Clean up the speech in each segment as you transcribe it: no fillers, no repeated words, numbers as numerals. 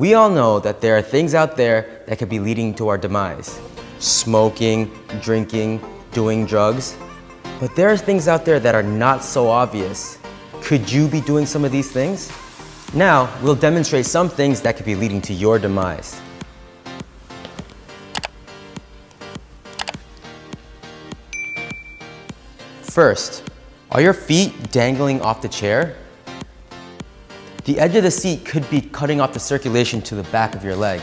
We all know that there are things out there that could be leading to our demise. Smoking, drinking, doing drugs. But there are things out there that are not so obvious. Could you be doing some of these things? Now, we'll demonstrate some things that could be leading to your demise. First, are your feet dangling off the chair? The edge of the seat could be cutting off the circulation to the back of your leg.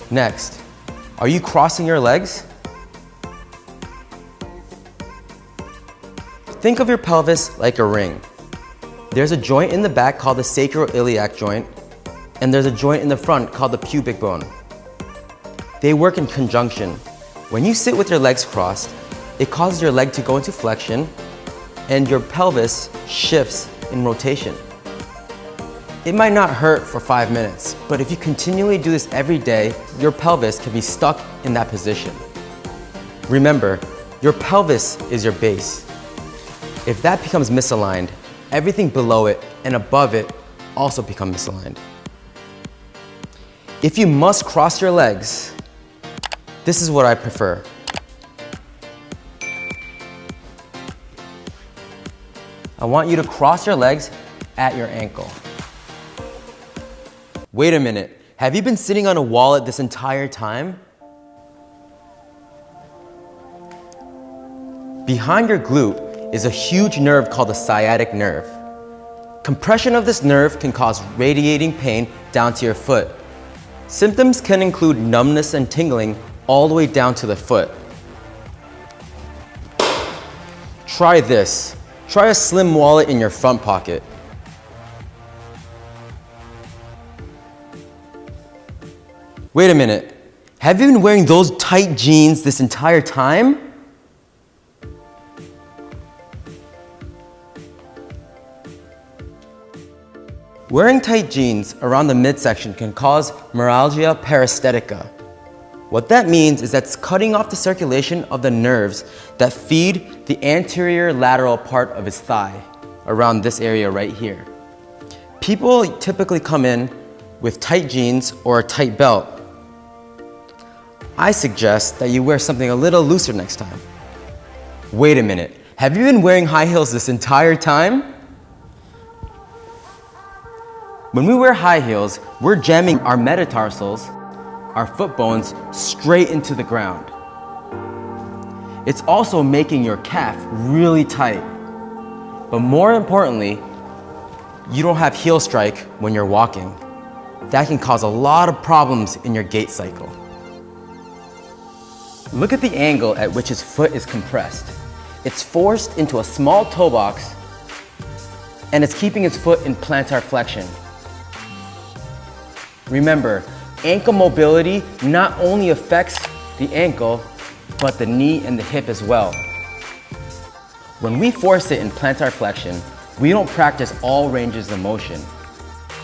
Next, are you crossing your legs? Think of your pelvis like a ring. There's a joint in the back called the sacroiliac joint, and there's a joint in the front called the pubic bone. They work in conjunction. When you sit with your legs crossed, it causes your leg to go into flexion, and your pelvis shifts in rotation. It might not hurt for 5 minutes, but if you continually do this every day, your pelvis can be stuck in that position. Remember, your pelvis is your base. If that becomes misaligned, everything below it and above it also become misaligned. If you must cross your legs, this is what I prefer. I want you to cross your legs at your ankle. Wait a minute, have you been sitting on a wallet this entire time? Behind your glute is a huge nerve called the sciatic nerve. Compression of this nerve can cause radiating pain down to your foot. Symptoms can include numbness and tingling all the way down to the foot. Try this. Try a slim wallet in your front pocket. Wait a minute, have you been wearing those tight jeans this entire time? Wearing tight jeans around the midsection can cause myalgia paresthetica. What that means is that it's cutting off the circulation of the nerves that feed the anterior lateral part of his thigh, around this area right here. People typically come in with tight jeans or a tight belt. I suggest that you wear something a little looser next time. Wait a minute, have you been wearing high heels this entire time? When we wear high heels, we're jamming our metatarsals, our foot bones, straight into the ground. It's also making your calf really tight. But more importantly, you don't have heel strike when you're walking. That can cause a lot of problems in your gait cycle. Look at the angle at which his foot is compressed. It's forced into a small toe box, and it's keeping his foot in plantar flexion. Remember, ankle mobility not only affects the ankle, but the knee and the hip as well. When we force it in plantar flexion, we don't practice all ranges of motion.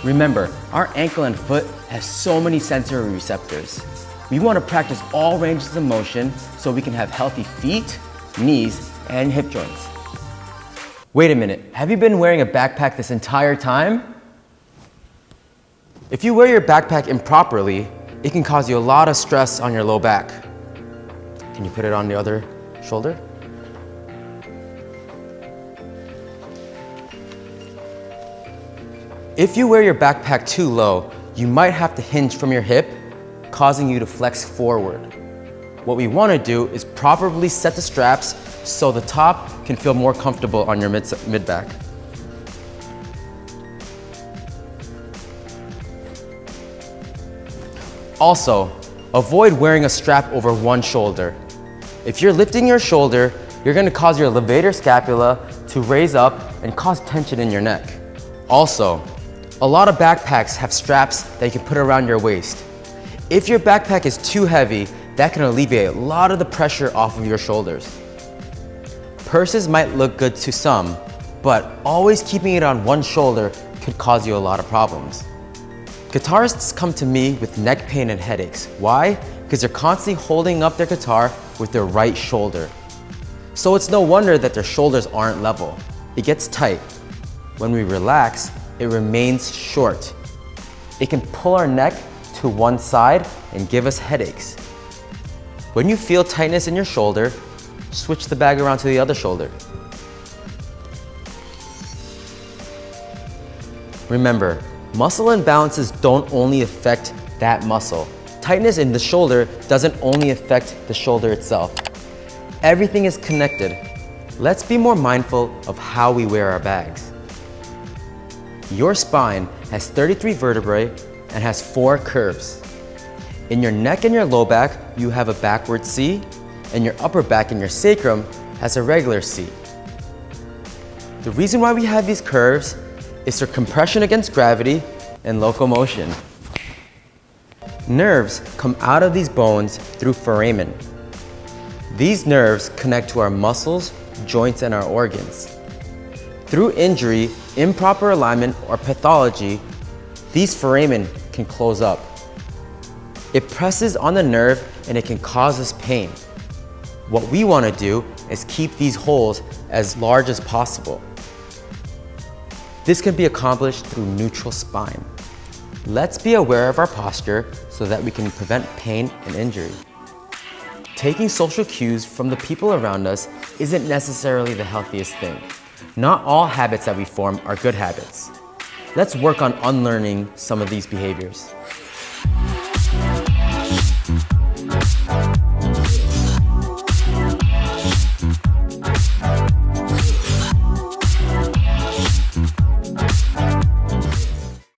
Remember, our ankle and foot has so many sensory receptors. We want to practice all ranges of motion so we can have healthy feet, knees, and hip joints. Wait a minute, have you been wearing a backpack this entire time? If you wear your backpack improperly, it can cause you a lot of stress on your low back. Can you put it on the other shoulder? If you wear your backpack too low, you might have to hinge from your hip, causing you to flex forward. What we want to do is properly set the straps so the top can feel more comfortable on your mid-back. Also, avoid wearing a strap over one shoulder. If you're lifting your shoulder, you're going to cause your levator scapula to raise up and cause tension in your neck. Also, a lot of backpacks have straps that you can put around your waist. If your backpack is too heavy, that can alleviate a lot of the pressure off of your shoulders. Purses might look good to some, but always keeping it on one shoulder could cause you a lot of problems. Guitarists come to me with neck pain and headaches. Why? Because they're constantly holding up their guitar with their right shoulder. So it's no wonder that their shoulders aren't level. It gets tight. When we relax, it remains short. It can pull our neck to one side and give us headaches. When you feel tightness in your shoulder, switch the bag around to the other shoulder. Remember, muscle imbalances don't only affect that muscle. Tightness in the shoulder doesn't only affect the shoulder itself. Everything is connected. Let's be more mindful of how we wear our bags. Your spine has 33 vertebrae and has 4 curves. In your neck and your low back, you have a backward C, and your upper back and your sacrum has a regular C. The reason why we have these curves is for compression against gravity and locomotion. Nerves come out of these bones through foramen. These nerves connect to our muscles, joints, and our organs. Through injury, improper alignment, or pathology, these foramen can close up. It presses on the nerve and it can cause us pain. What we want to do is keep these holes as large as possible. This can be accomplished through neutral spine. Let's be aware of our posture so that we can prevent pain and injury. Taking social cues from the people around us isn't necessarily the healthiest thing. Not all habits that we form are good habits. Let's work on unlearning some of these behaviors.